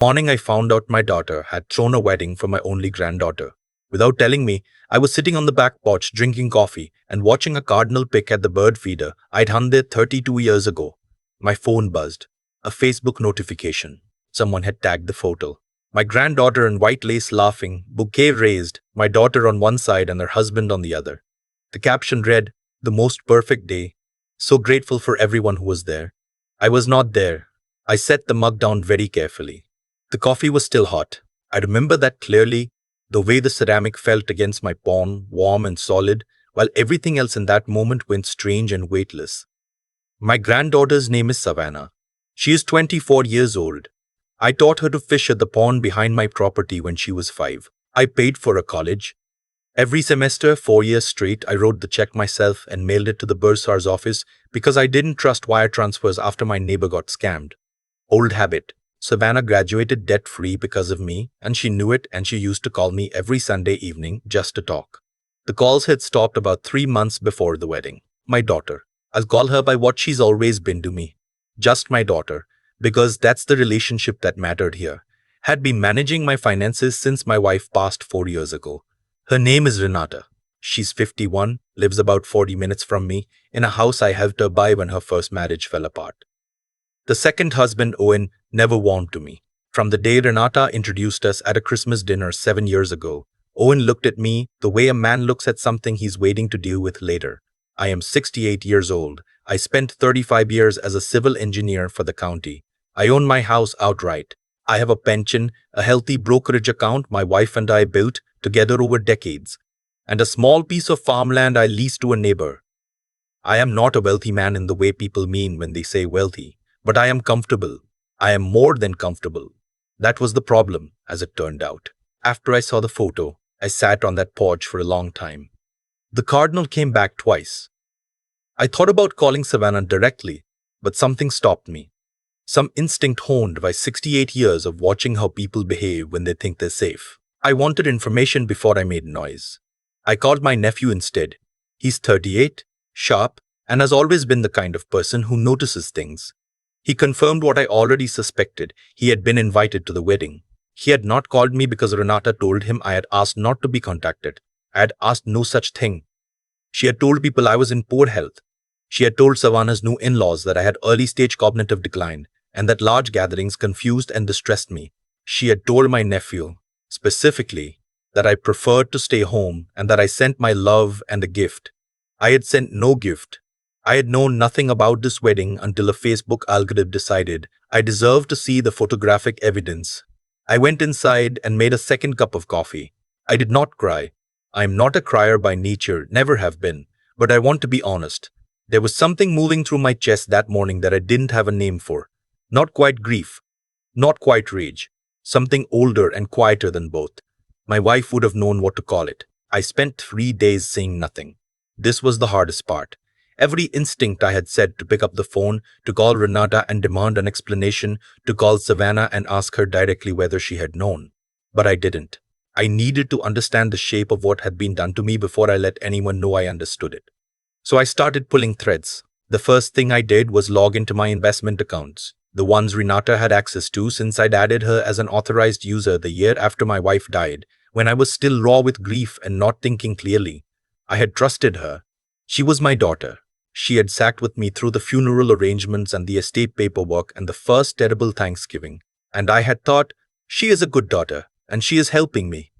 Morning I found out my daughter had thrown a wedding for my only granddaughter. Without telling me, I was sitting on the back porch drinking coffee and watching a cardinal pick at the bird feeder I'd hung there 32 years ago. My phone buzzed. A Facebook notification. Someone had tagged the photo. My granddaughter in white lace laughing, bouquet raised, my daughter on one side and her husband on the other. The caption read, "The most perfect day. So grateful for everyone who was there." I was not there. I set the mug down very carefully. The coffee was still hot. I remember that clearly, the way the ceramic felt against my palm, warm and solid, while everything else in that moment went strange and weightless. My granddaughter's name is Savannah. She is 24 years old. I taught her to fish at the pond behind my property when she was 5. I paid for her college. Every semester, 4 years straight, I wrote the check myself and mailed it to the bursar's office because I didn't trust wire transfers after my neighbor got scammed. Old habit. Savannah graduated debt-free because of me, and she knew it, and she used to call me every Sunday evening just to talk. The calls had stopped about 3 months before the wedding. My daughter. I'll call her by what she's always been to me. Just my daughter, because that's the relationship that mattered here. Had been managing my finances since my wife passed 4 years ago. Her name is Renata. She's 51, lives about 40 minutes from me, in a house I helped her buy when her first marriage fell apart. The second husband, Owen, never warmed to me. From the day Renata introduced us at a Christmas dinner 7 years ago, Owen looked at me the way a man looks at something he's waiting to deal with later. I am 68 years old. I spent 35 years as a civil engineer for the county. I own my house outright. I have a pension, a healthy brokerage account my wife and I built together over decades, and a small piece of farmland I leased to a neighbor. I am not a wealthy man in the way people mean when they say wealthy, but I am comfortable. I am more than comfortable. That was the problem, as it turned out. After I saw the photo, I sat on that porch for a long time. The cardinal came back twice. I thought about calling Savannah directly, but something stopped me. Some instinct honed by 68 years of watching how people behave when they think they're safe. I wanted information before I made noise. I called my nephew instead. He's 38, sharp, and has always been the kind of person who notices things. He confirmed what I already suspected. He had been invited to the wedding. He had not called me because Renata told him I had asked not to be contacted. I had asked no such thing. She had told people I was in poor health. She had told Savannah's new in-laws that I had early-stage cognitive decline and that large gatherings confused and distressed me. She had told my nephew, specifically, that I preferred to stay home and that I sent my love and a gift. I had sent no gift. I had known nothing about this wedding until a Facebook algorithm decided I deserved to see the photographic evidence. I went inside and made a second cup of coffee. I did not cry. I am not a crier by nature, never have been, but I want to be honest. There was something moving through my chest that morning that I didn't have a name for. Not quite grief, not quite rage, something older and quieter than both. My wife would have known what to call it. I spent 3 days saying nothing. This was the hardest part. Every instinct I had said to pick up the phone, to call Renata and demand an explanation, to call Savannah and ask her directly whether she had known. But I didn't. I needed to understand the shape of what had been done to me before I let anyone know I understood it. So I started pulling threads. The first thing I did was log into my investment accounts, the ones Renata had access to since I'd added her as an authorized user the year after my wife died, when I was still raw with grief and not thinking clearly. I had trusted her. She was my daughter. She had sat with me through the funeral arrangements and the estate paperwork and the first terrible Thanksgiving. And I had thought, she is a good daughter, and she is helping me.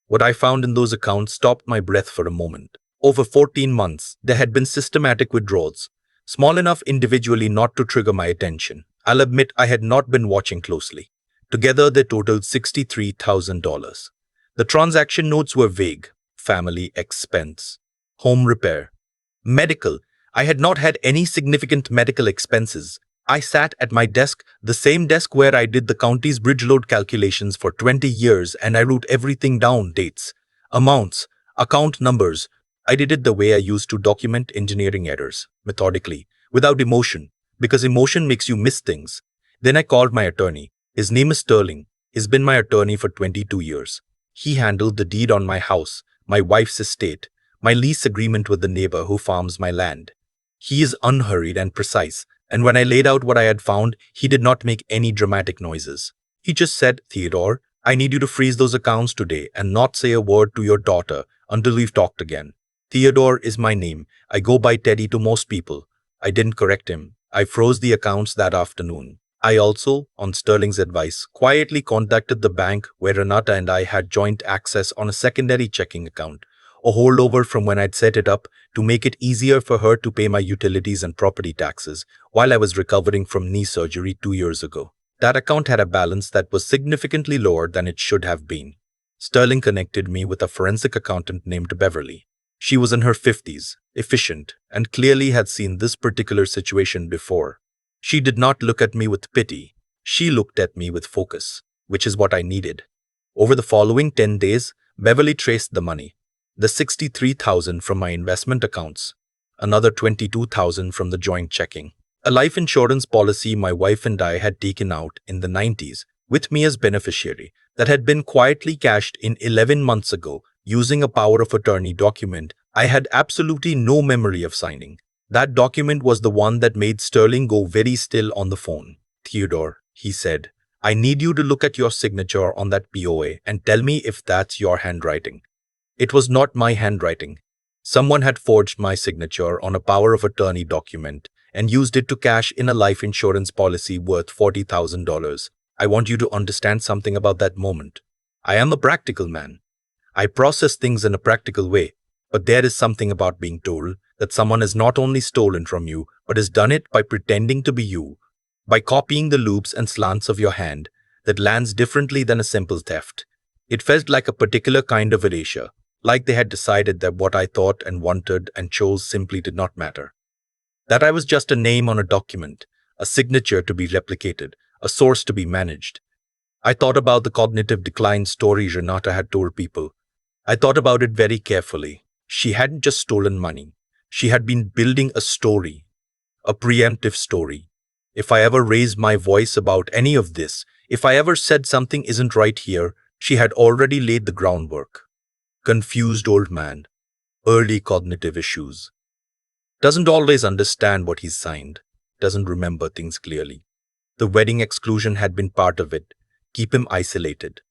What I found in those accounts stopped my breath for a moment. Over 14 months, there had been systematic withdrawals, small enough individually not to trigger my attention. I'll admit I had not been watching closely. Together, they totaled $63,000. The transaction notes were vague: family expense, home repair, medical. I had not had any significant medical expenses. I sat at my desk, the same desk where I did the county's bridge load calculations for 20 years, and I wrote everything down: dates, amounts, account numbers. I did it the way I used to document engineering errors, methodically, without emotion, because emotion makes you miss things. Then I called my attorney. His name is Sterling. He's been my attorney for 22 years. He handled the deed on my house, my wife's estate, my lease agreement with the neighbor who farms my land. He is unhurried and precise, and when I laid out what I had found, he did not make any dramatic noises. He just said, Theodore, I need you to freeze those accounts today and not say a word to your daughter until we've talked again. Theodore is my name. I go by Teddy to most people. I didn't correct him. I froze the accounts that afternoon. I also, on Sterling's advice, quietly contacted the bank where Renata and I had joint access on a secondary checking account, a holdover from when I'd set it up to make it easier for her to pay my utilities and property taxes while I was recovering from knee surgery 2 years ago. That account had a balance that was significantly lower than it should have been. Sterling connected me with a forensic accountant named Beverly. She was in her 50s, efficient, and clearly had seen this particular situation before. She did not look at me with pity. She looked at me with focus, which is what I needed. Over the following 10 days, Beverly traced the money. The 63,000 from my investment accounts, another 22,000 from the joint checking. A life insurance policy my wife and I had taken out in the 90s with me as beneficiary that had been quietly cashed in 11 months ago using a power of attorney document I had absolutely no memory of signing. That document was the one that made Sterling go very still on the phone. Theodore, he said, I need you to look at your signature on that POA and tell me if that's your handwriting. It was not my handwriting. Someone had forged my signature on a power of attorney document and used it to cash in a life insurance policy worth $40,000. I want you to understand something about that moment. I am a practical man. I process things in a practical way, but there is something about being told that someone has not only stolen from you, but has done it by pretending to be you, by copying the loops and slants of your hand that lands differently than a simple theft. It felt like a particular kind of erasure, like they had decided that what I thought and wanted and chose simply did not matter. That I was just a name on a document, a signature to be replicated, a source to be managed. I thought about the cognitive decline story Renata had told people. I thought about it very carefully. She hadn't just stolen money. She had been building a story, a preemptive story. If I ever raised my voice about any of this, if I ever said something isn't right here, she had already laid the groundwork. Confused old man, early cognitive issues. Doesn't always understand what he's signed, doesn't remember things clearly. The wedding exclusion had been part of it. Keep him isolated.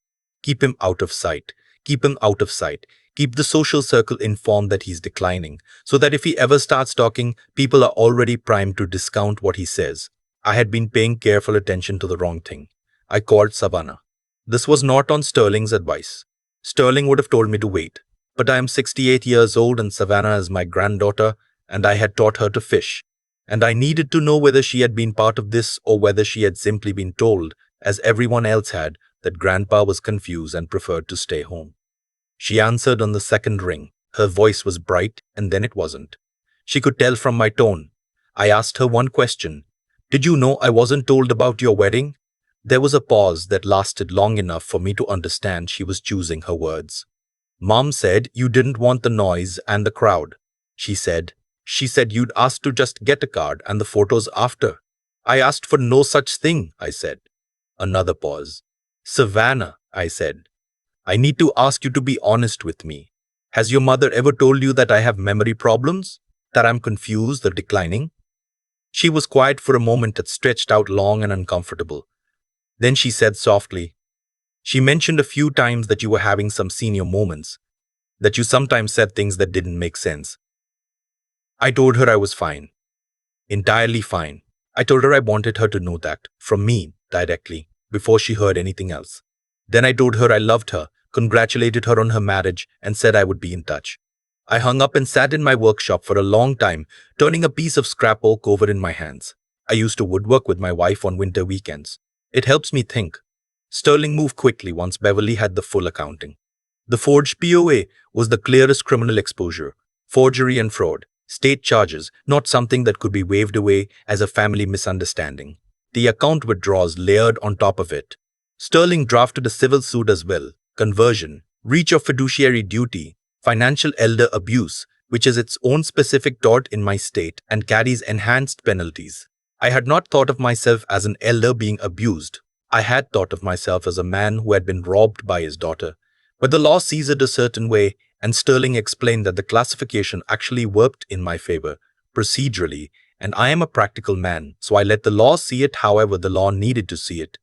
Keep him out of sight. Keep him out of sight. Keep the social circle informed that he's declining, so that if he ever starts talking, people are already primed to discount what he says. I had been paying careful attention to the wrong thing. I called Savannah. This was not on Sterling's advice. Sterling would have told me to wait. But I am 68 years old and Savannah is my granddaughter, and I had taught her to fish. And I needed to know whether she had been part of this or whether she had simply been told, as everyone else had, that Grandpa was confused and preferred to stay home. She answered on the second ring. Her voice was bright, and then it wasn't. She could tell from my tone. I asked her one question. Did you know I wasn't told about your wedding? There was a pause that lasted long enough for me to understand she was choosing her words. Mom said you didn't want the noise and the crowd. She said you'd asked to just get a card and the photos after. I asked for no such thing, I said. Another pause. Savannah, I said, I need to ask you to be honest with me. Has your mother ever told you that I have memory problems? That I'm confused or declining? She was quiet for a moment that stretched out long and uncomfortable. Then she said softly, she mentioned a few times that you were having some senior moments, that you sometimes said things that didn't make sense. I told her I was fine. Entirely fine. I told her I wanted her to know that, from me, directly, before she heard anything else. Then I told her I loved her, congratulated her on her marriage, and said I would be in touch. I hung up and sat in my workshop for a long time, turning a piece of scrap oak over in my hands. I used to woodwork with my wife on winter weekends. It helps me think. Sterling moved quickly once Beverly had the full accounting. The forged POA was the clearest criminal exposure. Forgery and fraud. State charges, not something that could be waved away as a family misunderstanding. The account withdrawals layered on top of it. Sterling drafted a civil suit as well. Conversion, breach of fiduciary duty, financial elder abuse, which is its own specific tort in my state and carries enhanced penalties. I had not thought of myself as an elder being abused. I had thought of myself as a man who had been robbed by his daughter. But the law sees it a certain way, and Sterling explained that the classification actually worked in my favor, procedurally, and I am a practical man, so I let the law see it however the law needed to see it,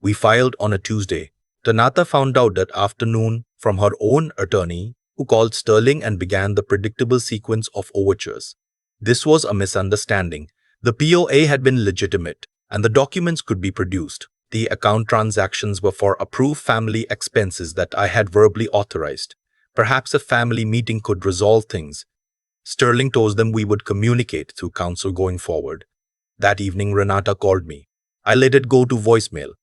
We filed on a Tuesday. Renata found out that afternoon from her own attorney, who called Sterling and began the predictable sequence of overtures. This was a misunderstanding. The POA had been legitimate, and the documents could be produced. The account transactions were for approved family expenses that I had verbally authorized. Perhaps a family meeting could resolve things. Sterling told them we would communicate through counsel going forward. That evening, Renata called me. I let it go to voicemail.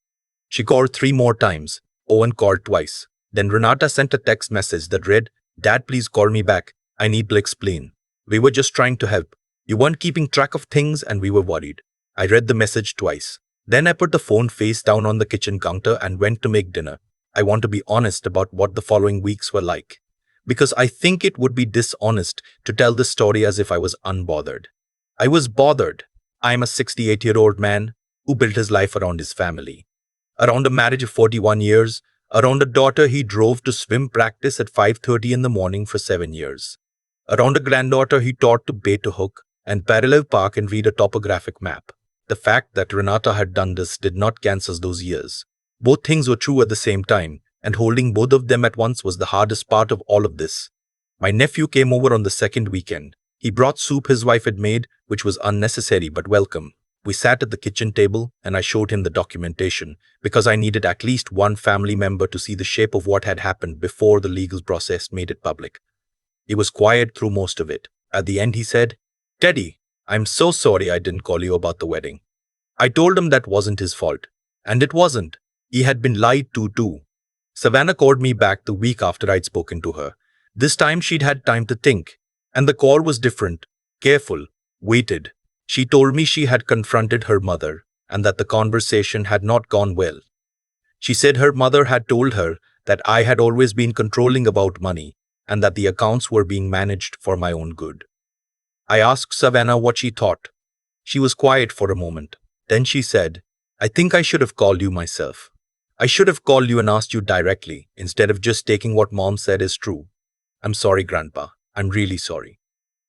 She called 3 more times. Owen called twice. Then Renata sent a text message that read, "Dad, please call me back. I need to explain. We were just trying to help. You weren't keeping track of things and we were worried." I read the message twice. Then I put the phone face down on the kitchen counter and went to make dinner. I want to be honest about what the following weeks were like, because I think it would be dishonest to tell this story as if I was unbothered. I was bothered. I am a 68-year-old man who built his life around his family, around a marriage of 41 years, around a daughter he drove to swim practice at 5:30 in the morning for 7 years, around a granddaughter he taught to bait a hook and parallel park and read a topographic map. The fact that Renata had done this did not cancel those years. Both things were true at the same time, and holding both of them at once was the hardest part of all of this. My nephew came over on the second weekend. He brought soup his wife had made, which was unnecessary but welcome. We sat at the kitchen table, and I showed him the documentation, because I needed at least one family member to see the shape of what had happened before the legal process made it public. He was quiet through most of it. At the end he said, "Teddy, I'm so sorry I didn't call you about the wedding." I told him that wasn't his fault. And it wasn't. He had been lied to too. Savannah called me back the week after I'd spoken to her. This time she'd had time to think. And the call was different, careful, weighted. She told me she had confronted her mother and that the conversation had not gone well. She said her mother had told her that I had always been controlling about money and that the accounts were being managed for my own good. I asked Savannah what she thought. She was quiet for a moment. Then she said, "I think I should have called you myself. I should have called you and asked you directly instead of just taking what Mom said is true. I'm sorry, Grandpa. I'm really sorry."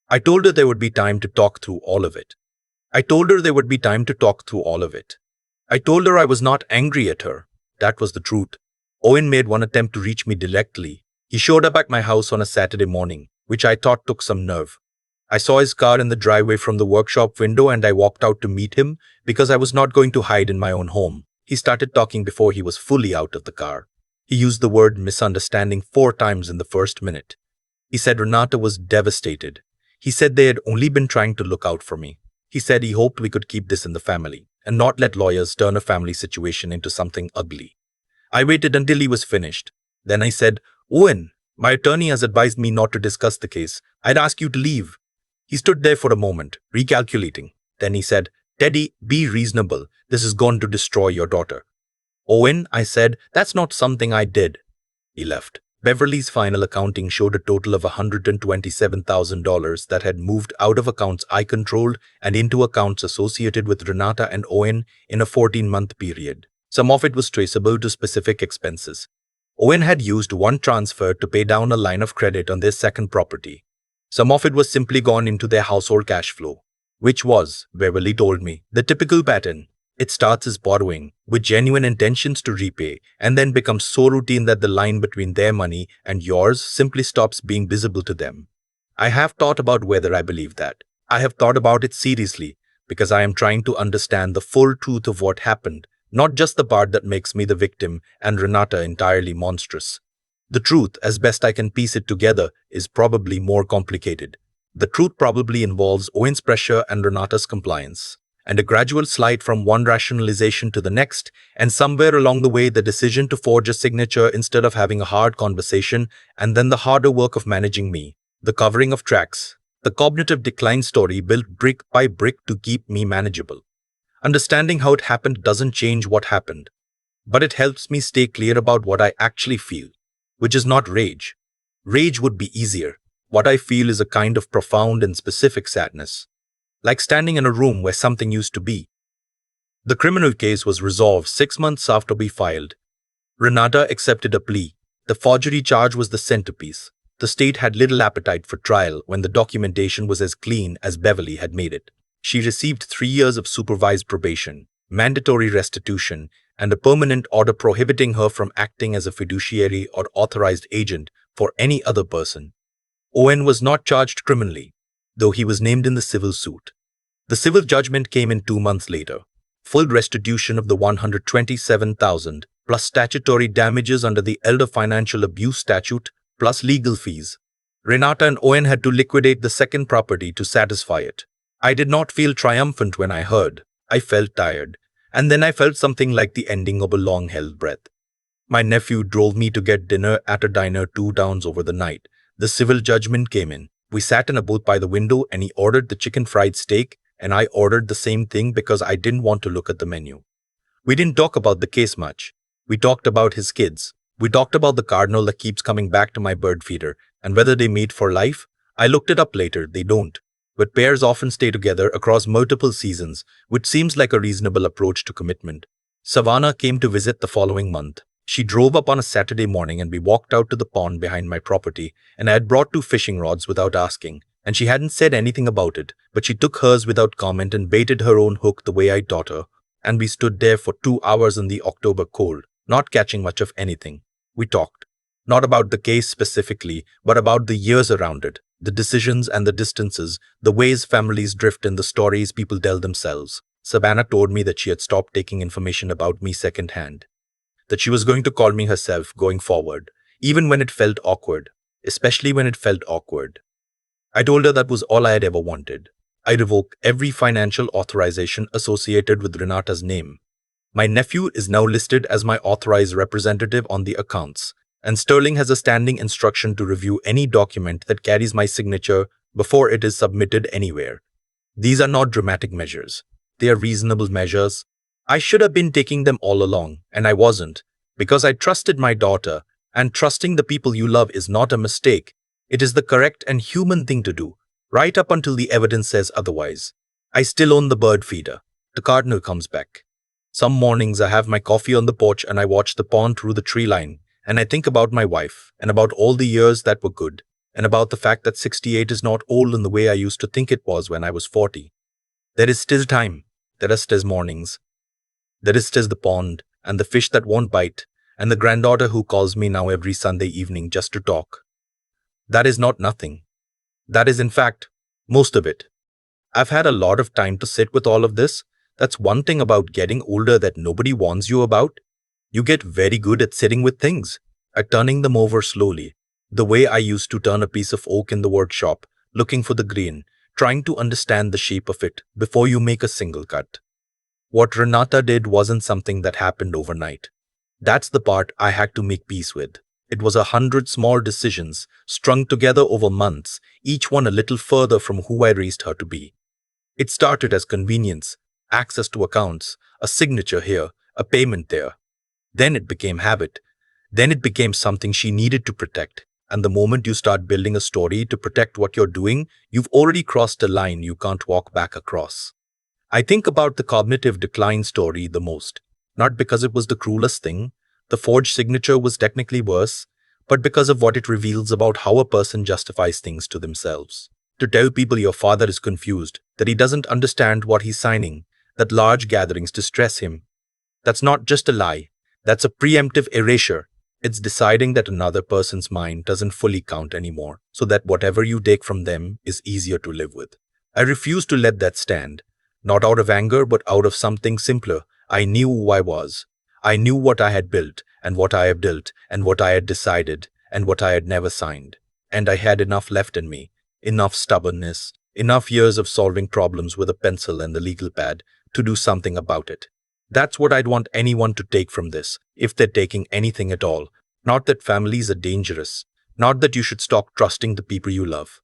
I told her there would be time to talk through all of it. I told her I was not angry at her. That was the truth. Owen made one attempt to reach me directly. He showed up at my house on a Saturday morning, which I thought took some nerve. I saw his car in the driveway from the workshop window and I walked out to meet him because I was not going to hide in my own home. He started talking before he was fully out of the car. He used the word misunderstanding 4 times in the first minute. He said Renata was devastated. He said they had only been trying to look out for me. He said he hoped we could keep this in the family and not let lawyers turn a family situation into something ugly. I waited until he was finished. Then I said, "Owen, my attorney has advised me not to discuss the case. I'd ask you to leave." He stood there for a moment, recalculating. Then he said, "Teddy, be reasonable. This is going to destroy your daughter." "Owen," I said, "that's not something I did." He left. Beverly's final accounting showed a total of $127,000 that had moved out of accounts I controlled and into accounts associated with Renata and Owen in a 14-month period. Some of it was traceable to specific expenses. Owen had used one transfer to pay down a line of credit on their second property. Some of it was simply gone into their household cash flow, which was, Beverly told me, the typical pattern. It starts as borrowing, with genuine intentions to repay, and then becomes so routine that the line between their money and yours simply stops being visible to them. I have thought about whether I believe that. I have thought about it seriously, because I am trying to understand the full truth of what happened, not just the part that makes me the victim and Renata entirely monstrous. The truth, as best I can piece it together, is probably more complicated. The truth probably involves Owen's pressure and Renata's compliance, and a gradual slide from one rationalization to the next, and somewhere along the way the decision to forge a signature instead of having a hard conversation, and then the harder work of managing me, the covering of tracks, the cognitive decline story built brick by brick to keep me manageable. Understanding how it happened doesn't change what happened, but it helps me stay clear about what I actually feel, which is not rage. Rage would be easier. What I feel is a kind of profound and specific sadness, like standing in a room where something used to be. The criminal case was resolved 6 months after we filed. Renata accepted a plea. The forgery charge was the centerpiece. The state had little appetite for trial when the documentation was as clean as Beverly had made it. She received 3 years of supervised probation, mandatory restitution, and a permanent order prohibiting her from acting as a fiduciary or authorized agent for any other person. Owen was not charged criminally, though he was named in the civil suit. The civil judgment came in 2 months later. Full restitution of the 127,000 plus statutory damages under the Elder Financial Abuse Statute plus legal fees. Renata and Owen had to liquidate the second property to satisfy it. I did not feel triumphant when I heard. I felt tired. And then I felt something like the ending of a long-held breath. My nephew drove me to get dinner at a diner 2 towns over the night. The civil judgment came in. We sat in a booth by the window and he ordered the chicken fried steak and I ordered the same thing because I didn't want to look at the menu. We didn't talk about the case much. We talked about his kids. We talked about the cardinal that keeps coming back to my bird feeder and whether they mate for life. I looked it up later, they don't. But pairs often stay together across multiple seasons, which seems like a reasonable approach to commitment. Savannah came to visit the following month. She drove up on a Saturday morning and we walked out to the pond behind my property, and I had brought 2 fishing rods without asking, and she hadn't said anything about it, but she took hers without comment and baited her own hook the way I taught her, and we stood there for 2 hours in the October cold, not catching much of anything. We talked. Not about the case specifically, but about the years around it, the decisions and the distances, the ways families drift and the stories people tell themselves. Savannah told me that she had stopped taking information about me secondhand, that she was going to call me herself going forward, even when it felt awkward, especially when it felt awkward. I told her that was all I had ever wanted. I revoked every financial authorization associated with Renata's name. My nephew is now listed as my authorized representative on the accounts, and Sterling has a standing instruction to review any document that carries my signature before it is submitted anywhere. These are not dramatic measures. They are reasonable measures. I should have been taking them all along, and I wasn't, because I trusted my daughter, and trusting the people you love is not a mistake. It is the correct and human thing to do, right up until the evidence says otherwise. I still own the bird feeder. The cardinal comes back. Some mornings I have my coffee on the porch and I watch the pond through the tree line, and I think about my wife, and about all the years that were good, and about the fact that 68 is not old in the way I used to think it was when I was 40. There is still time. There are still mornings. There is still the pond, and the fish that won't bite, and the granddaughter who calls me now every Sunday evening just to talk. That is not nothing. That is, in fact, most of it. I've had a lot of time to sit with all of this. That's one thing about getting older that nobody warns you about. You get very good at sitting with things, at turning them over slowly, the way I used to turn a piece of oak in the workshop, looking for the grain, trying to understand the shape of it before you make a single cut. What Renata did wasn't something that happened overnight. That's the part I had to make peace with. It was 100 small decisions, strung together over months, each one a little further from who I raised her to be. It started as convenience, access to accounts, a signature here, a payment there. Then it became habit. Then it became something she needed to protect. And the moment you start building a story to protect what you're doing, you've already crossed a line you can't walk back across. I think about the cognitive decline story the most, not because it was the cruelest thing, the forged signature was technically worse, but because of what it reveals about how a person justifies things to themselves. To tell people your father is confused, that he doesn't understand what he's signing, that large gatherings distress him. That's not just a lie, that's a preemptive erasure. It's deciding that another person's mind doesn't fully count anymore, so that whatever you take from them is easier to live with. I refuse to let that stand. Not out of anger, but out of something simpler. I knew who I was. I knew what I had built, and what I had built, and what I had decided, and what I had never signed. And I had enough left in me, enough stubbornness, enough years of solving problems with a pencil and the legal pad to do something about it. That's what I'd want anyone to take from this, if they're taking anything at all. Not that families are dangerous, not that you should stop trusting the people you love.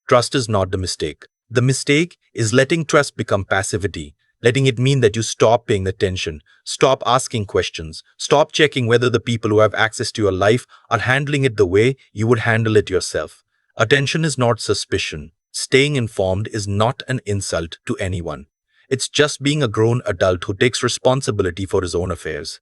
Trust is not the mistake. The mistake is letting trust become passivity, letting it mean that you stop paying attention, stop asking questions, stop checking whether the people who have access to your life are handling it the way you would handle it yourself. Attention is not suspicion. Staying informed is not an insult to anyone. It's just being a grown adult who takes responsibility for his own affairs.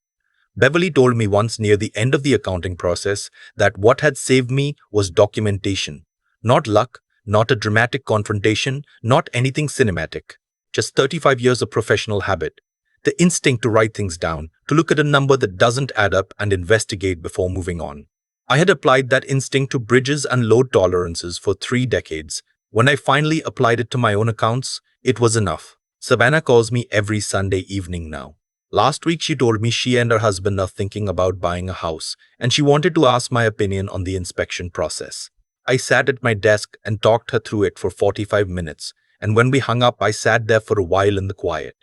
Beverly told me once near the end of the accounting process that what had saved me was documentation, not luck, not a dramatic confrontation, not anything cinematic. Just 35 years of professional habit. The instinct to write things down, to look at a number that doesn't add up and investigate before moving on. I had applied that instinct to bridges and load tolerances for 3 decades. When I finally applied it to my own accounts, it was enough. Savannah calls me every Sunday evening now. Last week she told me she and her husband are thinking about buying a house, and she wanted to ask my opinion on the inspection process. I sat at my desk and talked her through it for 45 minutes, and when we hung up, I sat there for a while in the quiet.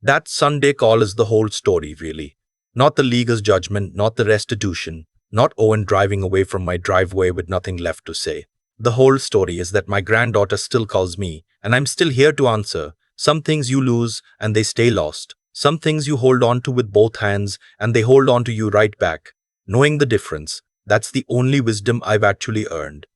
That Sunday call is the whole story, really. Not the legal's judgment, not the restitution, not Owen driving away from my driveway with nothing left to say. The whole story is that my granddaughter still calls me, and I'm still here to answer. Some things you lose, and they stay lost. Some things you hold on to with both hands, and they hold on to you right back. Knowing the difference, that's the only wisdom I've actually earned.